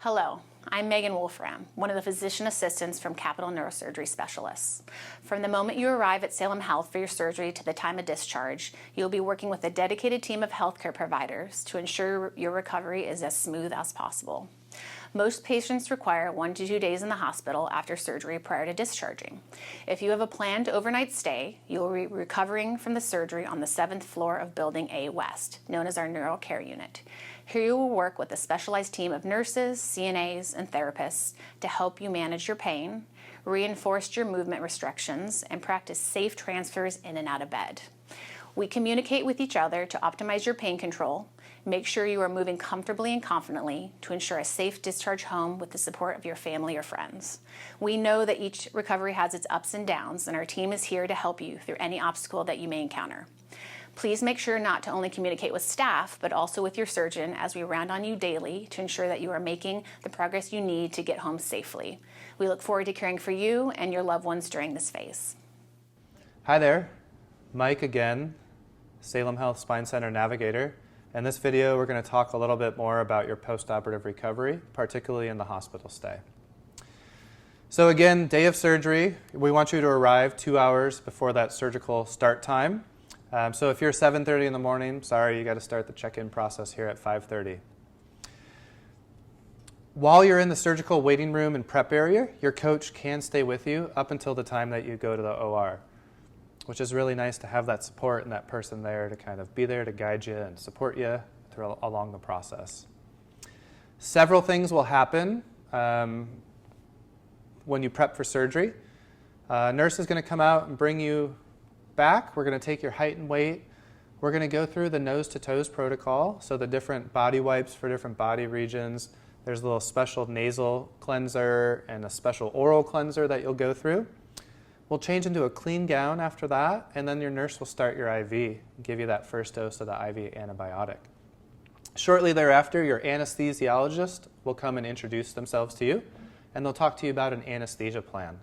Hello, I'm Megan Wolfram, one of the physician assistants from Capital Neurosurgery Specialists. From the moment you arrive at Salem Health for your surgery to the time of discharge, you'll be working with a dedicated team of healthcare providers to ensure your recovery is as smooth as possible. Most patients require 1 to 2 days in the hospital after surgery prior to discharging. If you have a planned overnight stay, you will be recovering from the surgery on the 7th floor of Building A West, known as our Neuro Care Unit. Here you will work with a specialized team of nurses, CNAs, and therapists to help you manage your pain, reinforce your movement restrictions, and practice safe transfers in and out of bed. We communicate with each other to optimize your pain control, make sure you are moving comfortably and confidently to ensure a safe discharge home with the support of your family or friends. We know that each recovery has its ups and downs, and our team is here to help you through any obstacle that you may encounter. Please make sure not to only communicate with staff, but also with your surgeon as we round on you daily to ensure that you are making the progress you need to get home safely. We look forward to caring for you and your loved ones during this phase. Hi there, Mike again, Salem Health Spine Center Navigator. In this video, we're going to talk a little bit more about your postoperative recovery, particularly in the hospital stay. So again, day of surgery, we want you to arrive 2 hours before that surgical start time. So if you're 7:30 in the morning, sorry, you got to start the check-in process here at 5:30. While you're in the surgical waiting room and prep area, your coach can stay with you up until the time that you go to the OR, which is really nice to have that support and that person there to kind of be there to guide you and support you along the process. Several things will happen when you prep for surgery. A nurse is going to come out and bring you back. We're going to take your height and weight. We're going to go through the nose to toes protocol, so the different body wipes for different body regions. There's a little special nasal cleanser and a special oral cleanser that you'll go through. We'll change into a clean gown after that, and then your nurse will start your IV and give you that first dose of the IV antibiotic. Shortly thereafter, your anesthesiologist will come and introduce themselves to you, and they'll talk to you about an anesthesia plan.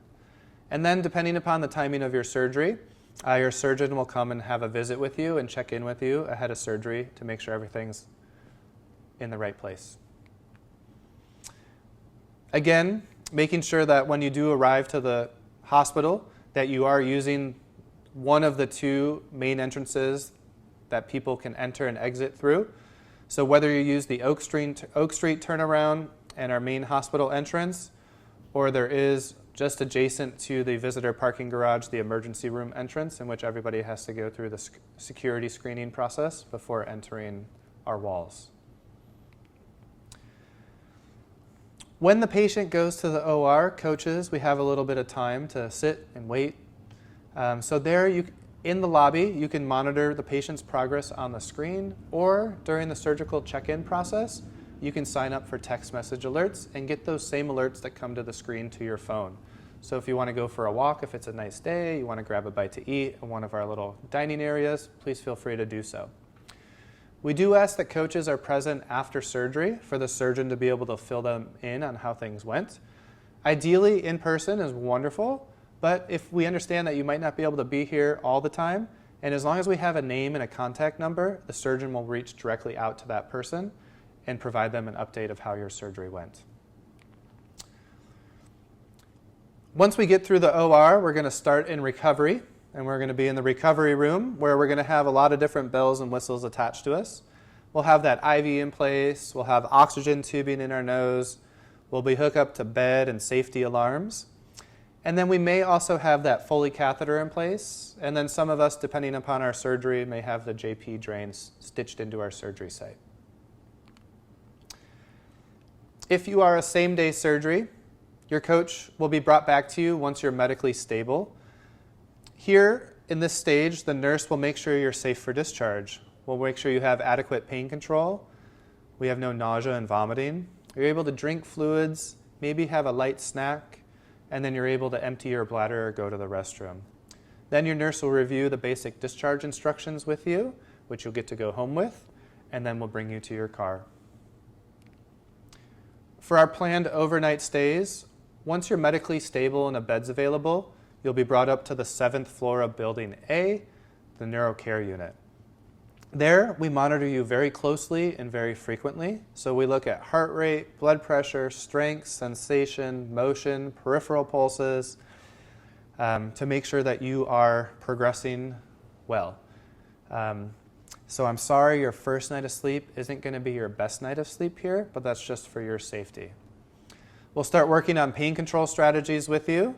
And then, depending upon the timing of your surgery, your surgeon will come and have a visit with you and check in with you ahead of surgery to make sure everything's in the right place. Again, making sure that when you do arrive to the hospital, that you are using one of the two main entrances that people can enter and exit through. So whether you use the Oak Street turnaround and our main hospital entrance, or there is just adjacent to the visitor parking garage, the emergency room entrance, in which everybody has to go through the security screening process before entering our walls. When the patient goes to the OR, coaches, we have a little bit of time to sit and wait. So there, in the lobby, you can monitor the patient's progress on the screen, or during the surgical check-in process, you can sign up for text message alerts and get those same alerts that come to the screen to your phone. So if you want to go for a walk, if it's a nice day, you want to grab a bite to eat in one of our little dining areas, please feel free to do so. We do ask that coaches are present after surgery for the surgeon to be able to fill them in on how things went. Ideally, in person is wonderful, but if we understand that you might not be able to be here all the time, and as long as we have a name and a contact number, the surgeon will reach directly out to that person and provide them an update of how your surgery went. Once we get through the OR, we're going to start in recovery, and we're going to be in the recovery room where we're going to have a lot of different bells and whistles attached to us. We'll have that IV in place, we'll have oxygen tubing in our nose, we'll be hooked up to bed and safety alarms. And then we may also have that Foley catheter in place, and then some of us, depending upon our surgery, may have the JP drains stitched into our surgery site. If you are a same-day surgery, your coach will be brought back to you once you're medically stable. Here, in this stage, the nurse will make sure you're safe for discharge. We'll make sure you have adequate pain control. We have no nausea and vomiting. You're able to drink fluids, maybe have a light snack, and then you're able to empty your bladder or go to the restroom. Then your nurse will review the basic discharge instructions with you, which you'll get to go home with, and then we'll bring you to your car. For our planned overnight stays, once you're medically stable and a bed's available, you'll be brought up to the 7th floor of Building A, the Neuro Care Unit. There, we monitor you very closely and very frequently. So we look at heart rate, blood pressure, strength, sensation, motion, peripheral pulses, to make sure that you are progressing well. So I'm sorry your first night of sleep isn't going to be your best night of sleep here, but that's just for your safety. We'll start working on pain control strategies with you.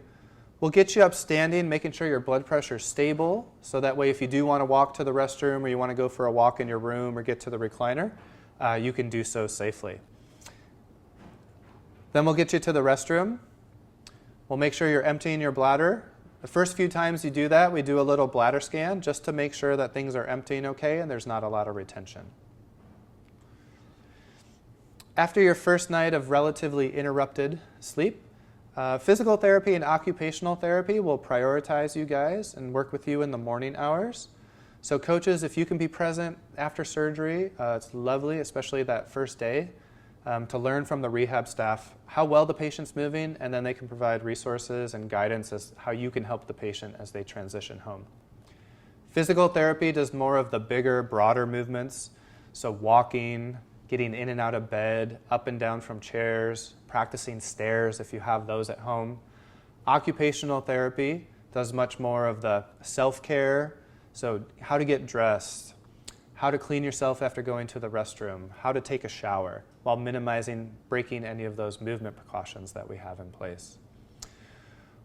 We'll get you up standing, making sure your blood pressure is stable, so that way if you do want to walk to the restroom or you want to go for a walk in your room or get to the recliner, you can do so safely. Then we'll get you to the restroom. We'll make sure you're emptying your bladder. The first few times you do that, we do a little bladder scan just to make sure that things are emptying okay and there's not a lot of retention. After your first night of relatively interrupted sleep, physical therapy and occupational therapy will prioritize you guys and work with you in the morning hours. So coaches, if you can be present after surgery, it's lovely, especially that first day, to learn from the rehab staff how well the patient's moving, and then they can provide resources and guidance as how you can help the patient as they transition home. Physical therapy does more of the bigger, broader movements, so walking, getting in and out of bed, up and down from chairs, practicing stairs if you have those at home. Occupational therapy does much more of the self-care, so how to get dressed, how to clean yourself after going to the restroom, how to take a shower, while minimizing breaking any of those movement precautions that we have in place.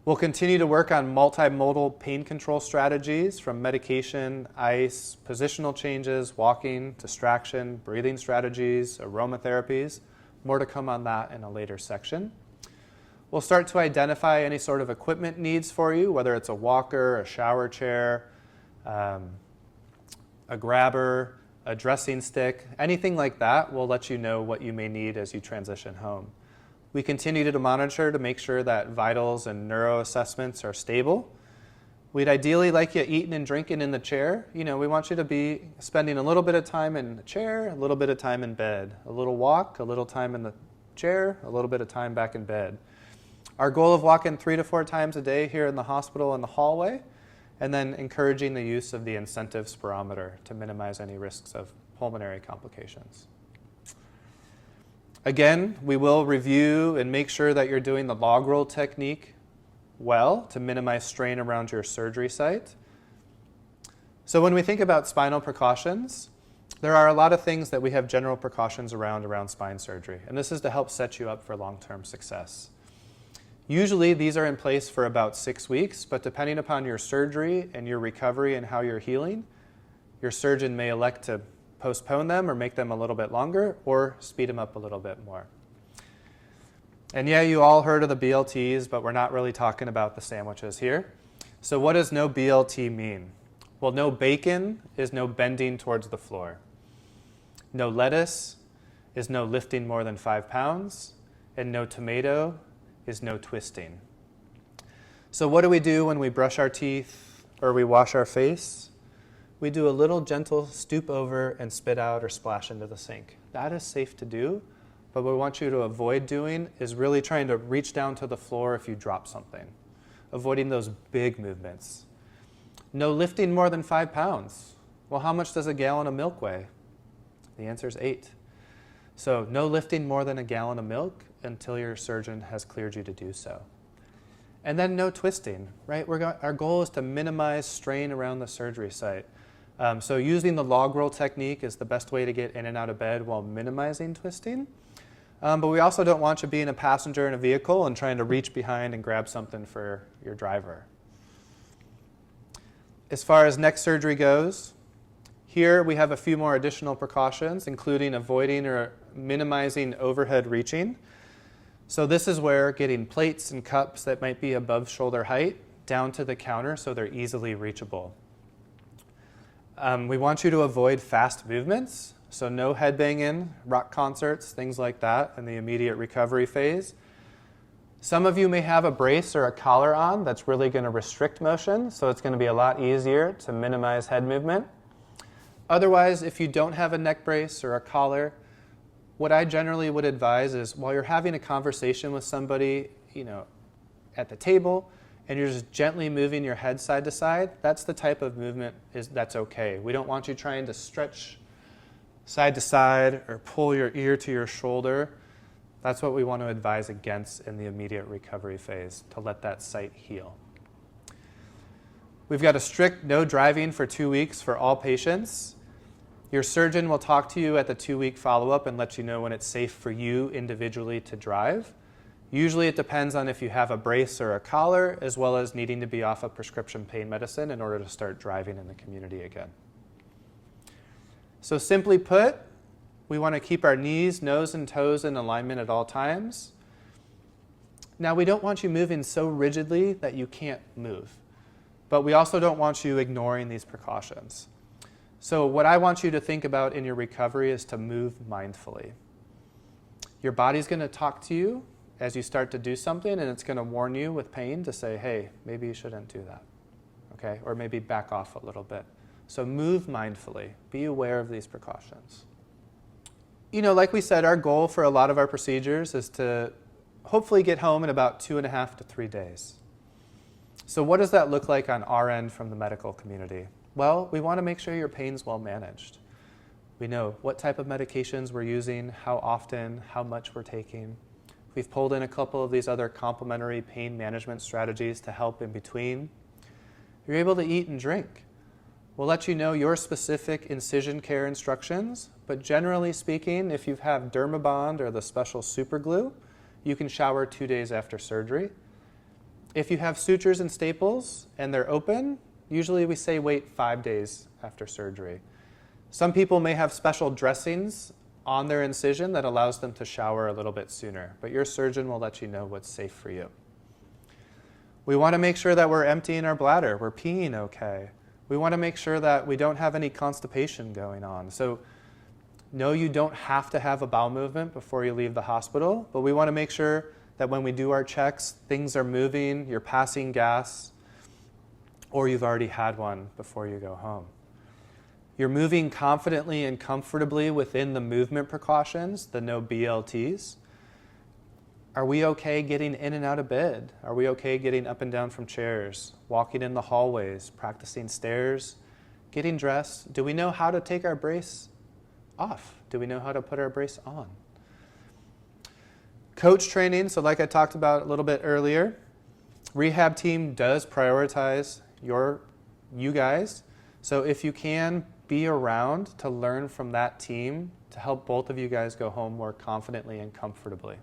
We'll continue to work on multimodal pain control strategies from medication, ice, positional changes, walking, distraction, breathing strategies, aromatherapies. More to come on that in a later section. We'll start to identify any sort of equipment needs for you, whether it's a walker, a shower chair, a grabber, a dressing stick, anything like that. We'll let you know what you may need as you transition home. We continue to monitor to make sure that vitals and neuro assessments are stable. We'd ideally like you eating and drinking in the chair. We want you to be spending a little bit of time in the chair, a little bit of time in bed, a little walk, a little time in the chair, a little bit of time back in bed. Our goal of walking 3 to 4 times a day here in the hospital in the hallway, and then encouraging the use of the incentive spirometer to minimize any risks of pulmonary complications. Again, we will review and make sure that you're doing the log roll technique well to minimize strain around your surgery site. So when we think about spinal precautions, there are a lot of things that we have general precautions around spine surgery, and this is to help set you up for long-term success. Usually these are in place for about 6 weeks, but depending upon your surgery and your recovery and how you're healing, your surgeon may elect to postpone them or make them a little bit longer or speed them up a little bit more. And yeah, you all heard of the BLTs, but we're not really talking about the sandwiches here. So what does no BLT mean? Well, no bacon is no bending towards the floor. No lettuce is no lifting more than 5 pounds, and no tomato is no twisting. So what do we do when we brush our teeth or we wash our face? We do a little gentle stoop over and spit out or splash into the sink. That is safe to do, but what we want you to avoid doing is really trying to reach down to the floor if you drop something, avoiding those big movements. No lifting more than 5 pounds. Well, how much does a gallon of milk weigh? The answer is 8. So no lifting more than a gallon of milk until your surgeon has cleared you to do so. And then no twisting, right? Our goal is to minimize strain around the surgery site. So using the log roll technique is the best way to get in and out of bed while minimizing twisting. But we also don't want you being a passenger in a vehicle and trying to reach behind and grab something for your driver. As far as neck surgery goes, here we have a few more additional precautions, including avoiding or minimizing overhead reaching. So this is where getting plates and cups that might be above shoulder height down to the counter so they're easily reachable. We want you to avoid fast movements, so no headbanging, rock concerts, things like that in the immediate recovery phase. Some of you may have a brace or a collar on that's really going to restrict motion, so it's going to be a lot easier to minimize head movement. Otherwise, if you don't have a neck brace or a collar, what I generally would advise is while you're having a conversation with somebody, at the table, and you're just gently moving your head side to side, that's the type of movement that's okay. We don't want you trying to stretch side to side or pull your ear to your shoulder. That's what we want to advise against in the immediate recovery phase, to let that site heal. We've got a strict no driving for 2 weeks for all patients. Your surgeon will talk to you at the 2-week follow-up and let you know when it's safe for you individually to drive. Usually it depends on if you have a brace or a collar, as well as needing to be off of prescription pain medicine in order to start driving in the community again. So simply put, we want to keep our knees, nose, and toes in alignment at all times. Now, we don't want you moving so rigidly that you can't move, but we also don't want you ignoring these precautions. So what I want you to think about in your recovery is to move mindfully. Your body's going to talk to you as you start to do something, and it's going to warn you with pain to say, hey, maybe you shouldn't do that, okay? Or maybe back off a little bit. So move mindfully. Be aware of these precautions. You know, like we said, our goal for a lot of our procedures is to hopefully get home in about 2.5 to 3 days. So what does that look like on our end from the medical community? Well, we want to make sure your pain's well managed. We know what type of medications we're using, how often, how much we're taking. We've pulled in a couple of these other complementary pain management strategies to help in between. You're able to eat and drink. We'll let you know your specific incision care instructions, but generally speaking, if you have Dermabond or the special super glue, you can shower 2 days after surgery. If you have sutures and staples and they're open, usually we say wait 5 days after surgery. Some people may have special dressings on their incision that allows them to shower a little bit sooner, but your surgeon will let you know what's safe for you. We want to make sure that we're emptying our bladder, we're peeing okay. We want to make sure that we don't have any constipation going on. So no, you don't have to have a bowel movement before you leave the hospital, but we want to make sure that when we do our checks, things are moving, you're passing gas, or you've already had one before you go home. You're moving confidently and comfortably within the movement precautions, the no BLTs. Are we okay getting in and out of bed? Are we okay getting up and down from chairs, walking in the hallways, practicing stairs, getting dressed? Do we know how to take our brace off? Do we know how to put our brace on? Coach training, so like I talked about a little bit earlier, rehab team does prioritize you guys. So if you can, be around to learn from that team to help both of you guys go home more confidently and comfortably.